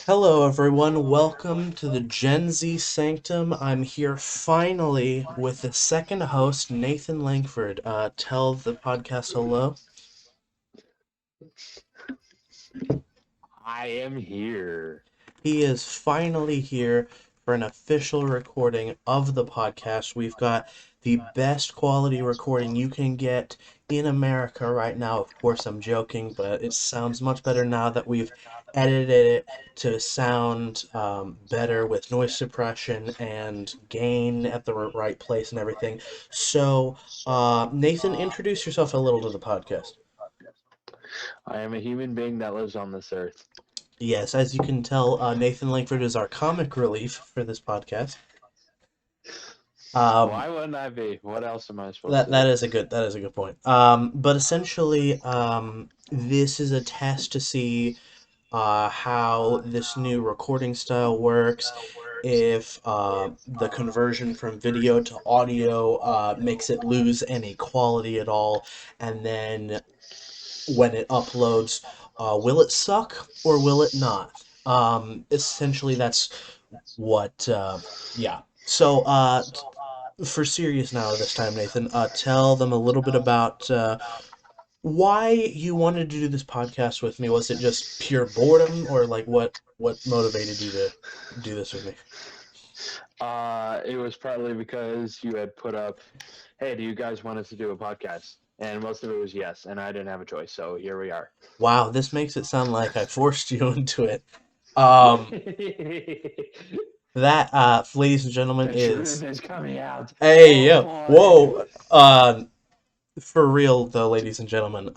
Hello, everyone. Welcome to the Gen Z Sanctum. I'm here finally with the second host, Nathan Langford. Tell the podcast hello. I am here. He is finally here for an official recording of the podcast. We've got the best quality recording you can get in America right now. Of course, I'm joking, but it sounds much better now that we've edited it to sound better with noise suppression and gain at the right place and everything. So, Nathan, introduce yourself a little to the podcast. I am a human being that lives on this earth. Yes, as you can tell, Nathan Langford is our comic relief for this podcast. Um, Why wouldn't I be? What else am I supposed that to do? that is a good point. But essentially, this is a test to see how this new recording style works. If the conversion from video to audio makes it lose any quality at all, and then when it uploads, will it suck or will it not? Essentially, that's what. Yeah. So, for serious now this time, Nathan, tell them a little bit about why you wanted to do this podcast with me. Was it just pure boredom, or like what motivated you to do this with me? It was partly because you had put up, hey, do you guys want us to do a podcast? And most of it was yes, and I didn't have a choice, so here we are. Wow, this makes it sound like I forced you into it. Um, that, ladies and gentlemen, The truth is is coming out. hey Oh yo, boy. whoa. For real though, ladies and gentlemen,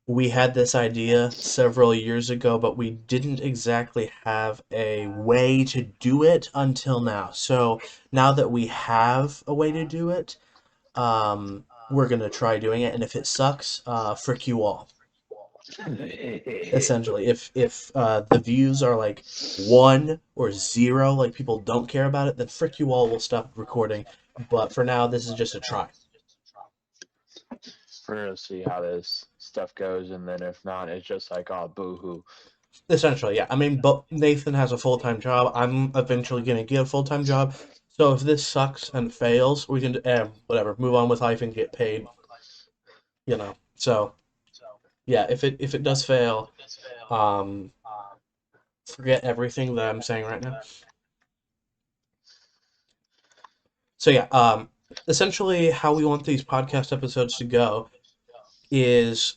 we had this idea several years ago, but we didn't exactly have a way to do it until now. So now that we have a way to do it, we're gonna try doing it, and if it sucks, frick you all. Essentially, if the views are like one or zero, like people don't care about it, then frick you all, will stop recording. But for now, this is just a try. We're gonna see how this stuff goes, and then if not, it's just like, oh, boo hoo. Essentially, yeah. I mean, but Nathan has a full-time job. I'm eventually gonna get a full-time job. So if this sucks and fails, we can whatever, move on with life and get paid. So yeah, if it does fail, um, forget everything that I'm saying right now. So yeah, essentially how we want these podcast episodes to go is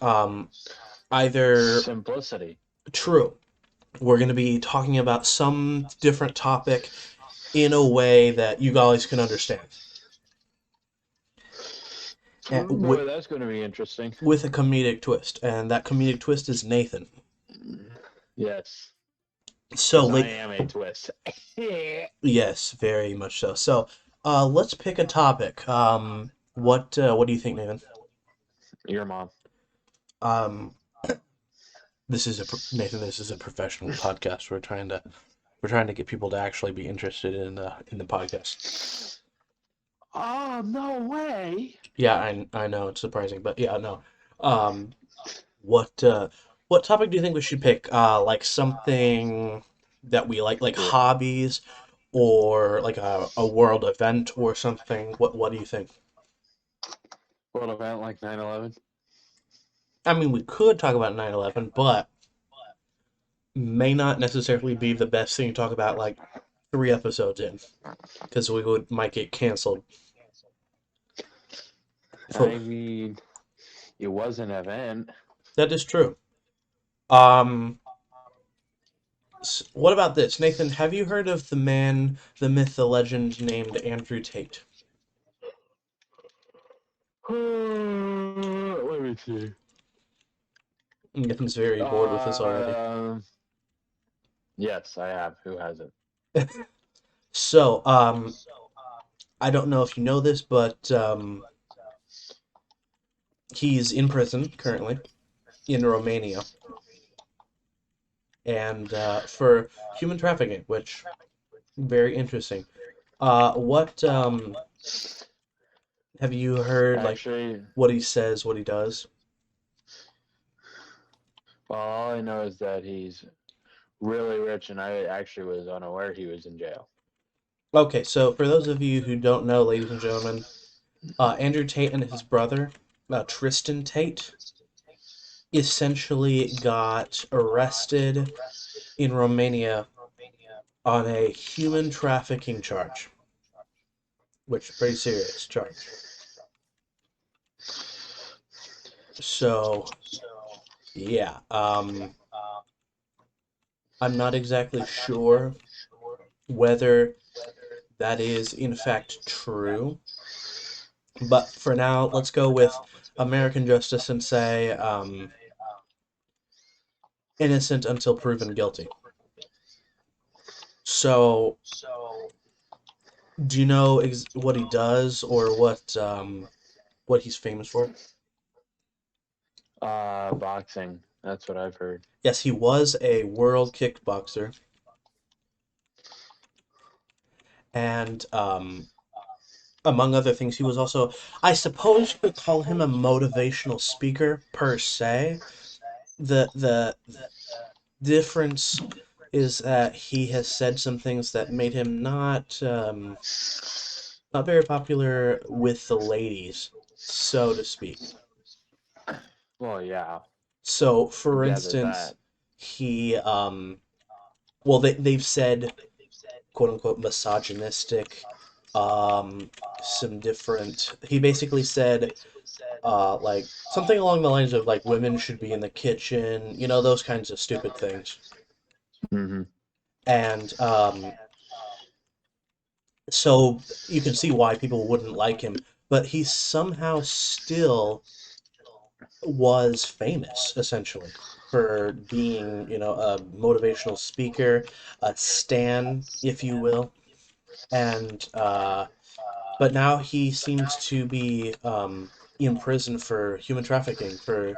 either Simplicity. true. We're gonna be talking about some different topic in a way that you guys can understand. And Oh boy, that's going to be interesting. with a comedic twist, and that comedic twist is Nathan. Yes, So, because I like, am a twist. yes, very much so. So, let's pick a topic. What do you think, Nathan? Your mom. Um, Nathan. This is a professional podcast. We're trying to get people to actually be interested in the podcast. Oh, no way. Yeah, I know it's surprising, but yeah, no. Um, what topic do you think we should pick? Like something that we like Cool. hobbies, or like a world event or something. What do you think? World event like 9/11. I mean, we could talk about 9/11, but may not necessarily be the best thing to talk about like 3 episodes in, because we would might get canceled. I For mean, it was an event. that is true. Um, what about this, Nathan? Have you heard of the man, the myth, the legend named Andrew Tate? Let me see. Nathan's very bored with this already. Um, yes, I have. Who hasn't? So, I don't know if you know this, but he's in prison currently in Romania, and for human trafficking, which very interesting. What have you heard? Like Actually, what he says, what he does? well, all I know is that he's really rich, and I actually was unaware he was in jail. Okay, so for those of you who don't know, ladies and gentlemen, Andrew Tate and his brother, Tristan Tate, essentially got arrested in Romania on a human trafficking charge, which is a pretty serious charge. So, yeah, I'm not exactly sure whether that is in fact true, but for now, let's go with American justice and say innocent until proven guilty. So, do you know what he does or what he's famous for? Boxing. That's what I've heard. Yes, he was a world kickboxer, and among other things, he was also, I suppose, you could call him a motivational speaker per se. The difference is that he has said some things that made him not very popular with the ladies, so to speak. Well, yeah, So, for gather instance, that. he well, they've said quote unquote misogynistic, um, some different. He basically said like something along the lines of like women should be in the kitchen, those kinds of stupid things. Hmm. And so you can see why people wouldn't like him, but he somehow still was famous essentially for being, a motivational speaker, a stan, if you will. And but now he seems to be in prison for human trafficking for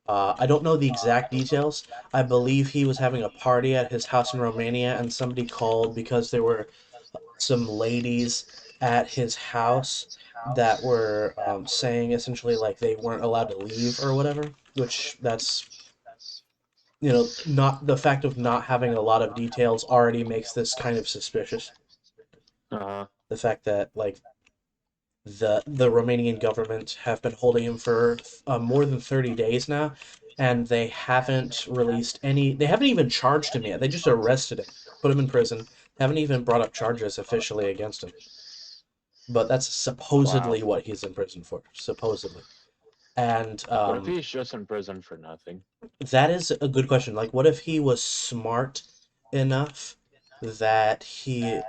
I don't know the exact details. I believe he was having a party at his house in Romania and somebody called because there were some ladies at his house that were saying essentially like they weren't allowed to leave or whatever, which that's, not the fact of not having a lot of details already makes this kind of suspicious. Uh-huh. The fact that like the Romanian government have been holding him for more than 30 days now, and they haven't released any. They haven't even charged him yet. They just arrested him, put him in prison. Haven't even brought up charges officially against him. But that's Wow. supposedly what he's in prison for. Supposedly, and What if he's just in prison for nothing? that is a good question. Like, what if he was smart enough that he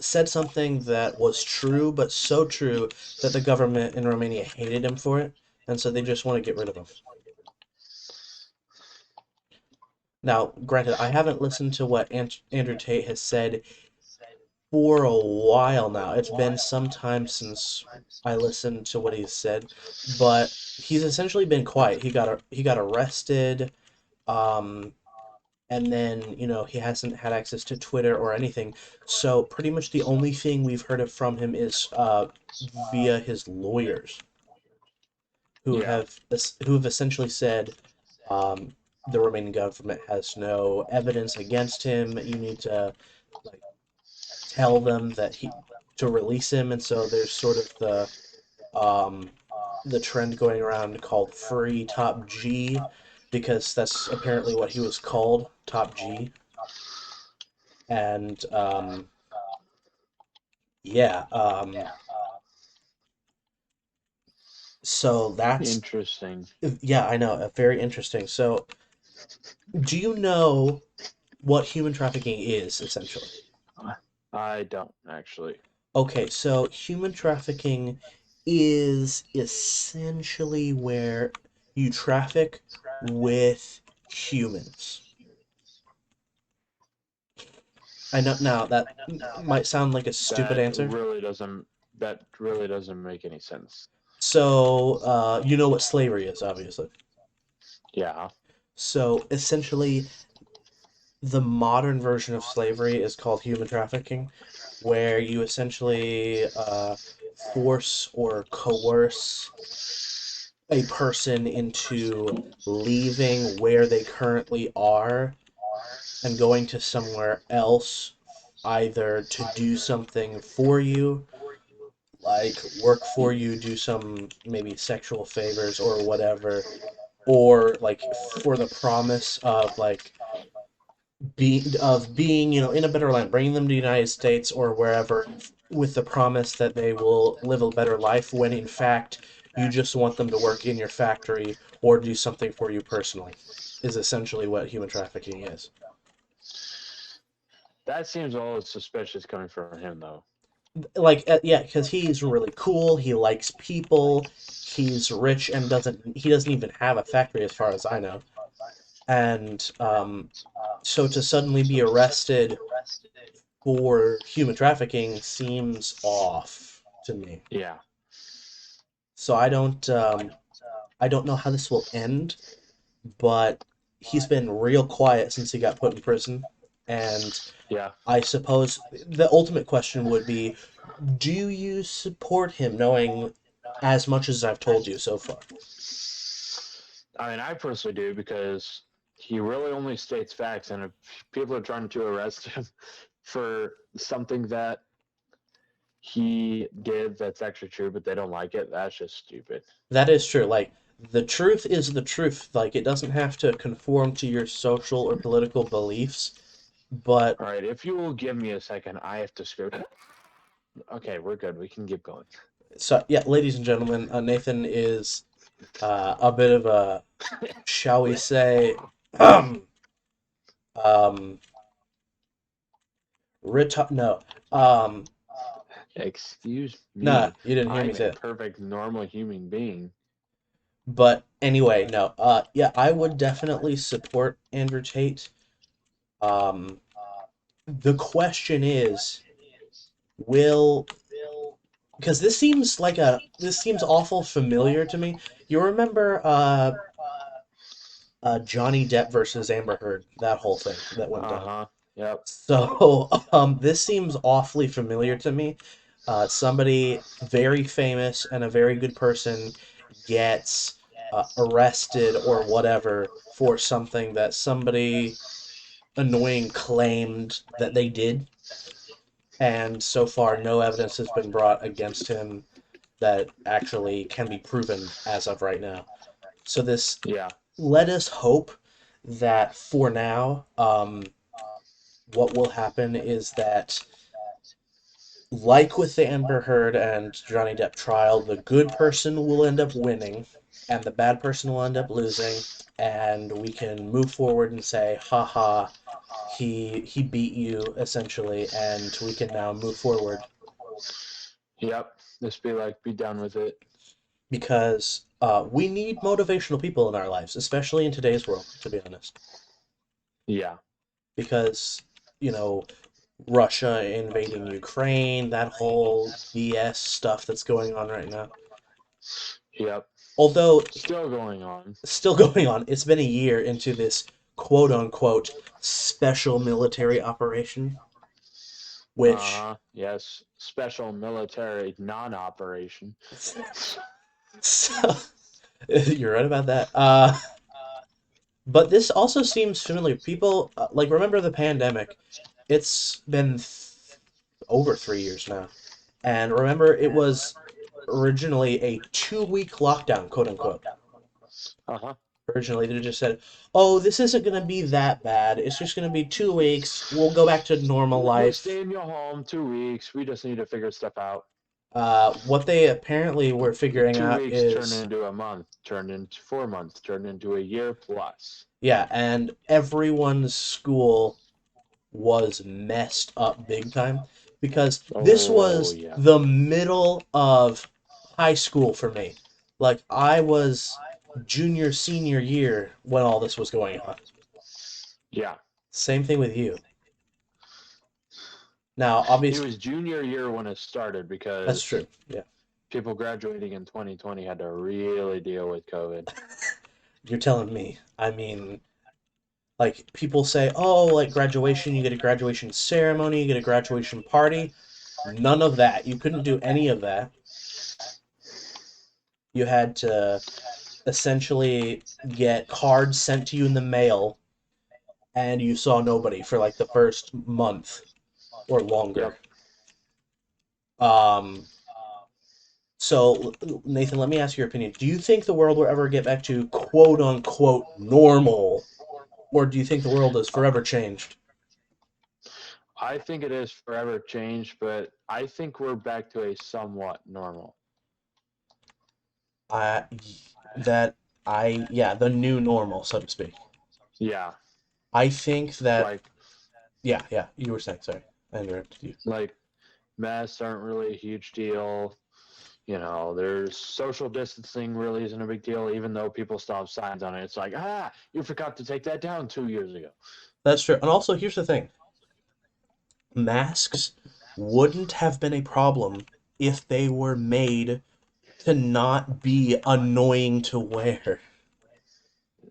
said something that was true, but so true that the government in Romania hated him for it, and so they just want to get rid of him. Now, granted, I haven't listened to what Andrew Tate has said for a while now. It's been some time since I listened to what he's said, but he's essentially been quiet. He got arrested, um, and then he hasn't had access to Twitter or anything. So pretty much the only thing we've heard of from him is via his lawyers, who Yeah. have essentially said the Romanian government has no evidence against him. You need to like tell them that he to release him, and so there's sort of um, the trend going around called Free Top G, because that's apparently what he was called, Top G. And yeah, so that's Interesting. yeah, I know, very interesting. So, do you know what human trafficking is essentially? I don't actually. Okay, so human trafficking is essentially where you traffic with humans. I know now that might sound like a stupid That answer. really doesn't. That really doesn't make any sense. So, you know what slavery is, obviously. Yeah. So, essentially, the modern version of slavery is called human trafficking, where you essentially force or coerce a person into leaving where they currently are and going to somewhere else either to do something for you, like work for you, do some maybe sexual favors or whatever, or like for the promise of like being in a better land, bringing them to the United States or wherever, with the promise that they will live a better life. When in fact you just want them to work in your factory or do something for you personally, is essentially what human trafficking is. That seems a little suspicious coming from him, though. Like yeah, because he's really cool. He likes people. He's rich and he doesn't even have a factory as far as I know. And so to suddenly be arrested for human trafficking seems off to me. Yeah, So I don't know how this will end, but he's been real quiet since he got put in prison. And yeah. I suppose the ultimate question would be, do you support him knowing as much as I've told you so far? I mean, I personally do because he really only states facts, and if people are trying to arrest him for something that he did that's actually true, but they don't like it, that's just stupid. That is true. Like, the truth is the truth. Like, it doesn't have to conform to your social or political beliefs. But All right, if you will give me a second, I have to screw. Okay, we're good. We can keep going. so, yeah, ladies and gentlemen, Nathan is a bit of a, shall we say, um, no, Excuse no, me. you didn't hear me I'm say a it. perfect normal human being. But anyway, no, yeah, I would definitely support Andrew Tate. Um, the question is, will because this seems awful familiar to me. You remember Johnny Depp versus Amber Heard, that whole thing that went down. Uh-huh. Yep. So this seems awfully familiar to me. Somebody very famous and a very good person gets arrested or whatever for something that somebody annoying claimed that they did, and so far no evidence has been brought against him that actually can be proven as of right now. So this Yeah. let us hope that for now, what will happen is that, like with the Amber Heard and Johnny Depp trial, the good person will end up winning, and the bad person will end up losing, and we can move forward and say, haha, he beat you essentially, and we can now move forward Yep. Just be done with it. because we need motivational people in our lives, especially in today's world, to be honest. Yeah. Because, you know, Russia invading Ukraine, that whole BS stuff that's going on right now. Yep. Although, Still going on. still going on, it's been a year into this quote unquote special military operation, which. Uh-huh. Yes. Special military non-operation. So, you're right about that. But this also seems familiar. People, like, remember the pandemic? It's been over 3 years now. And remember, it was originally a 2 week lockdown, quote unquote. Uh-huh. Originally, they just said, "Oh, this isn't going to be that bad. It's just going to be 2 weeks. We'll go back to normal Just life." stay in your home 2 weeks. We just need to figure stuff out. What they apparently were figuring Two out weeks turned is, into a month, turned into 4 months, turned into a year plus. yeah, and everyone's school was messed up big time because this Oh was yeah. the middle of high school for me. Like, I was junior, senior year when all this was going on. Yeah. Same thing with you. Now, It obviously, was junior year when it started that's because true. Yeah. people graduating in 2020 had to really deal with COVID. You're telling me. I mean, like, people say, oh, like graduation, you get a graduation ceremony, you get a graduation party. None of that. You couldn't do any of that. You had to essentially get cards sent to you in the mail and you saw nobody for like the first month or longer. Yep. Um, so, Nathan, let me ask your opinion. Do you think the world will ever get back to quote unquote normal, or do you think the world is forever changed? I think it is forever changed, but I think we're back to a somewhat normal. I that yeah, the new normal, so to speak. Yeah, I think that like yeah, you were saying, sorry, I interrupted you. like masks aren't really a huge deal. There's social distancing really isn't a big deal, even though people still have signs on it. It's like, you forgot to take that down 2 years ago. That's true. And also, here's the thing. Masks wouldn't have been a problem if they were made to not be annoying to wear.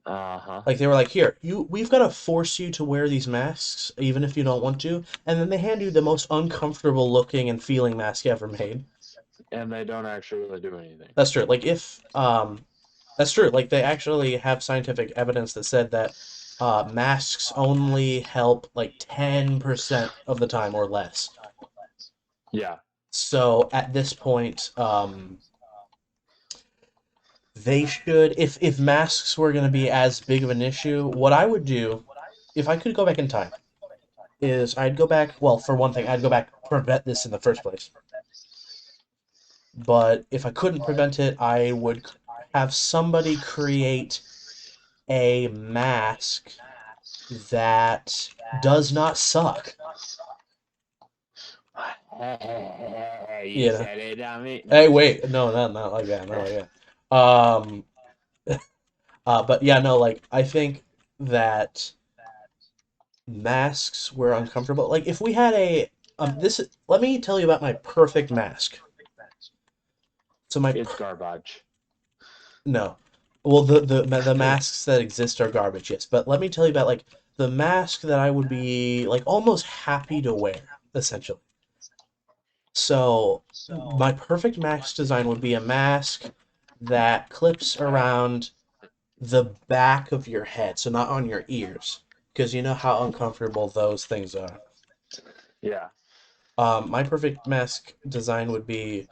Uh huh. Like they were like, here, we've got to force you to wear these masks, even if you don't want to, and then they hand you the most uncomfortable looking and feeling mask ever made. And they don't actually really do anything. That's true. Like if that's true. Like they actually have scientific evidence that said that masks only help like 10% of the time or less. Yeah, So at this point, they should, if masks were going to be as big of an issue, what I would do, if I could go back in time, is I'd go back, well, for one thing, I'd go back to prevent this in the first place. But if I couldn't prevent it, I would have somebody create a mask that does not suck. you You know? said it on me. No, Hey, I'm just wait, no, not like that, not like that. But yeah, no, like I think that masks were uncomfortable. Like if we had a this let me tell you about my perfect mask. So my it's garbage. no. Well, the masks that exist are garbage, yes. But let me tell you about like the mask that I would be like almost happy to wear, essentially. So my perfect mask design would be a mask that clips around the back of your head, so not on your ears, because you know how uncomfortable those things are. Yeah. My perfect mask design would be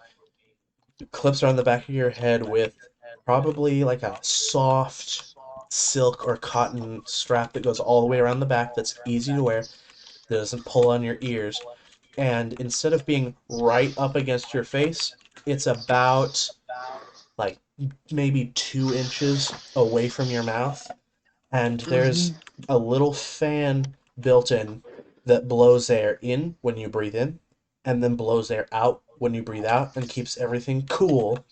clips around the back of your head with probably like a soft silk or cotton strap that goes all the way around the back that's easy to wear, that doesn't pull on your ears. And instead of being right up against your face, it's about like maybe 2 inches away from your mouth. And there's Hmm. a little fan built in that blows air in when you breathe in and then blows air out when you breathe out and keeps everything cool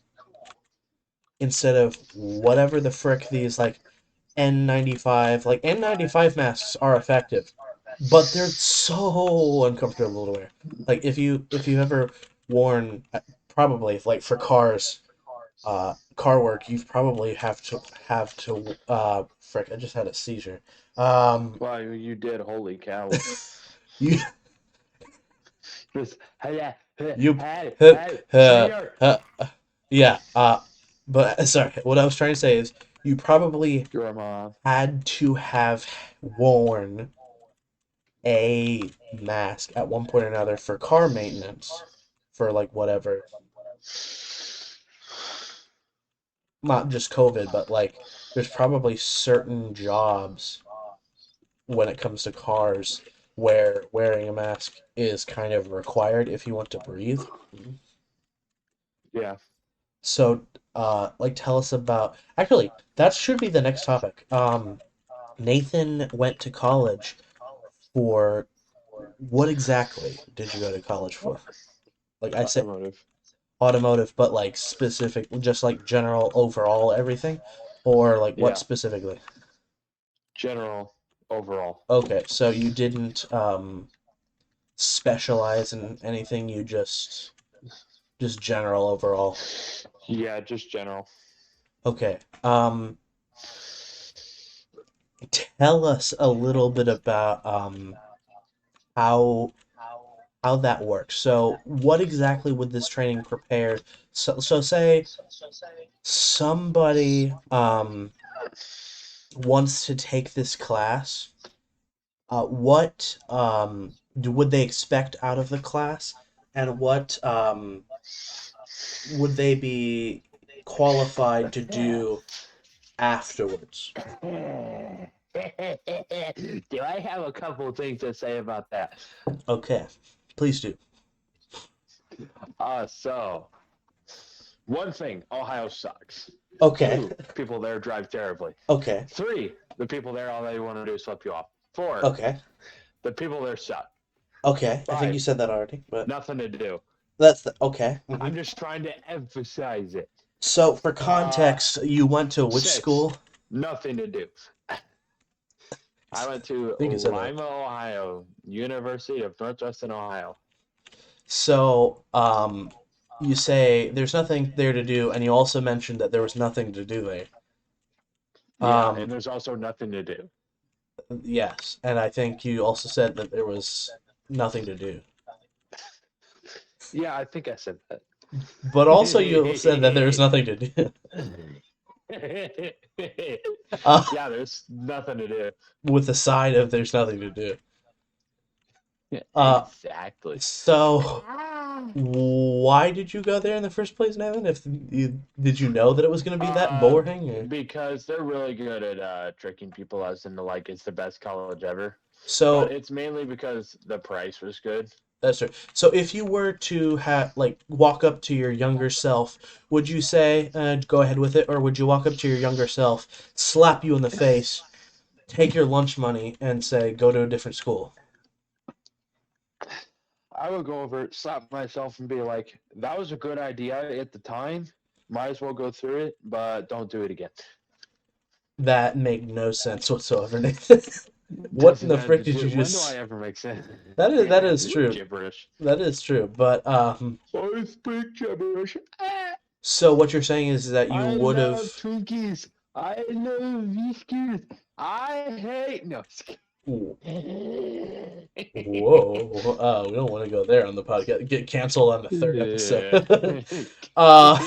instead of whatever the frick these like N95 like N95 masks are effective, but they're so uncomfortable to wear. Like if you ever worn probably like for cars car work, you've probably have to frick, I just had a seizure. Well, you did. Holy cow. You Just, hey, yeah, you hey, uh, hey, uh, Mayor. uh, yeah, but sorry, what I was trying to say is you probably You're a mom. had to have worn a mask at one point or another for car maintenance for like whatever, not just COVID, but like there's probably certain jobs when it comes to cars where wearing a mask is kind of required if you want to breathe. Yeah. So, like, tell us about. Actually, that should be the next topic. Nathan went to college for what exactly did you go to college for? Like, I said Automotive. automotive, but like specific, just like general overall everything, or like what Yeah. specifically? General overall. Okay, so you didn't specialize in anything, you just general overall. Yeah, just general. Okay. Tell us a little bit about how how that works. So, what exactly would this training prepare? So say somebody wants to take this class what would they expect out of the class, and what would they be qualified to do afterwards? Do I have a couple of things to say about that? Okay, please do. So one thing, Ohio sucks. Okay, Two, people there drive terribly. okay, Three, the people there, all they want to do is flip you off. Four, okay, the people there suck. okay. I think you Five, said that already, but nothing to do. okay. I'm just trying to emphasize it. So, for Uh, context, you went to which Six, school? nothing to do. I went to I think you said that. Lima, Ohio, University of Northwestern Ohio. So, you say there's nothing there to do, and you also mentioned that there was nothing to do there. Yeah, and Um, there's also nothing to do. yes, and I think you also said that there was nothing to do. Yeah, I think I said that. But also you said that there was nothing to do. Uh, Yeah, there's nothing to do. with the side of there's nothing to do. Uh, Exactly. so why did you go there in the first place, Nathan? If you did you know that it was going to be that Uh, boring? Or? because they're really good at tricking people as into like it's the best college ever. But So it's mainly because the price was good. that's right. So if you were to have like walk up to your younger self, would you say go ahead with it, or would you walk up to your younger self, slap you in the face, take your lunch money, and say go to a different school? I would go over, slap myself, and be like, "That was a good idea at the time. Might as well go through it, but don't do it again." That made no sense whatsoever, Nathan. What in Doesn't the have frick to did you do. When do I just? ever make sense? That is true. Gibberish. That is true. But I speak gibberish. so what you're saying is that you I would love have. Twinkies. I love biscuits. I hate no. Whoa, we don't want to go there on the podcast. Get canceled on the third episode. uh,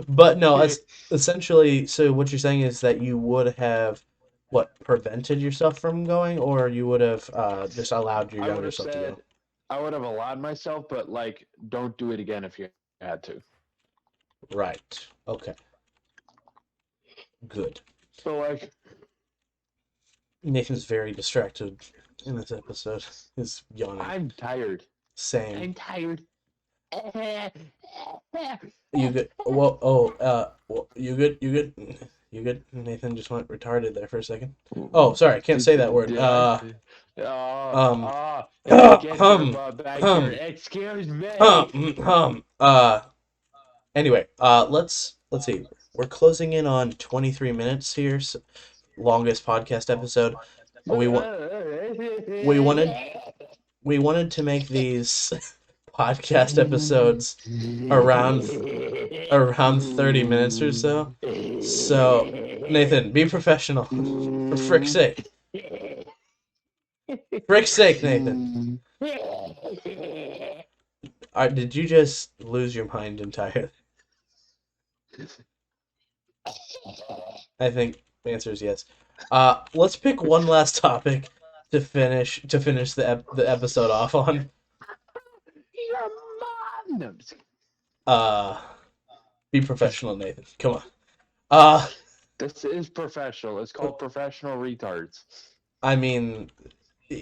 but no, it's essentially. So what you're saying is that you would have what prevented yourself from going, or you would have just allowed your I would younger have self to go. said I would have allowed myself, but like, don't do it again if you had to. Right. Okay. Good. So like, Nathan's very distracted in this episode. He's yawning. I'm tired. Same. I'm tired. You good? Well, oh, well, you good? You good? You good? Nathan just went retarded there for a second. Oh, sorry, I can't say that word. Did I? Oh, Um, get your hum, butt back here. hum, Excuse me. hum. Anyway, let's see. We're closing in on 23 minutes here. So longest podcast episode. We want we wanted we wanted to make these podcast episodes around around 30 minutes or so. So, Nathan, be professional. For frick's sake. Frick's sake, Nathan. Did you just lose your mind entirely? I think the answer is yes. Let's pick one last topic to finish the episode off on. Your mom. No, Uh, be professional, Nathan. Come on. Uh, this is professional. It's called professional retards. I mean,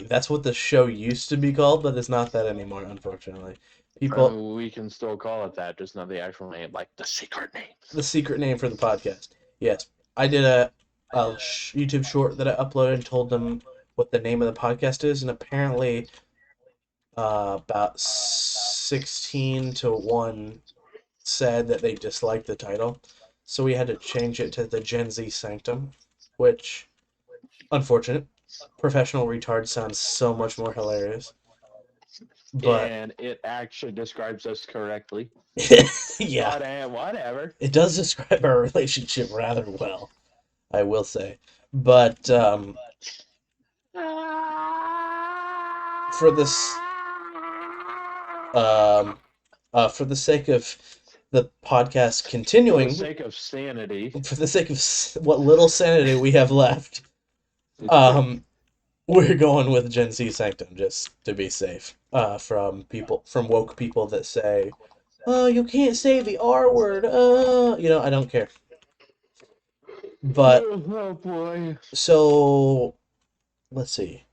that's what the show used to be called, but it's not that anymore, unfortunately. People, We can still call it that, just not the actual name, like the secret name. the secret name for the podcast. Yes, I did a YouTube short that I uploaded and told them what the name of the podcast is, and apparently, about 16 to 1 said that they disliked the title, so we had to change it to the Gen Z Sanctum, which, unfortunate. Professional retard sounds so much more hilarious. But And it actually describes us correctly. yeah, But whatever. it does describe our relationship rather well, I will say. But for this, um, for the sake of the podcast For the continuing, sake of sanity. for the sake of what little sanity we have left, um, We're going with Gen Z Sanctum just to be safe. From woke people that say, "Oh, you can't say the R word." I don't care. But Oh boy. so let's see.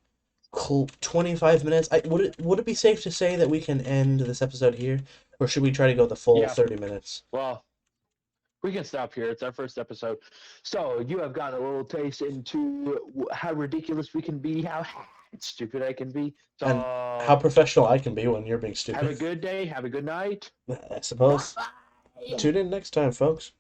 Cool. 25 minutes. Would it be safe to say that we can end this episode here, or should we try to go the full Yeah. 30 minutes? Well, we can stop here. It's our first episode. So you have gotten a little taste into how ridiculous we can be, how stupid I can be. And how So professional I can be when you're being have stupid. a good day. Have a good night. I Bye. suppose. Tune in next time, folks.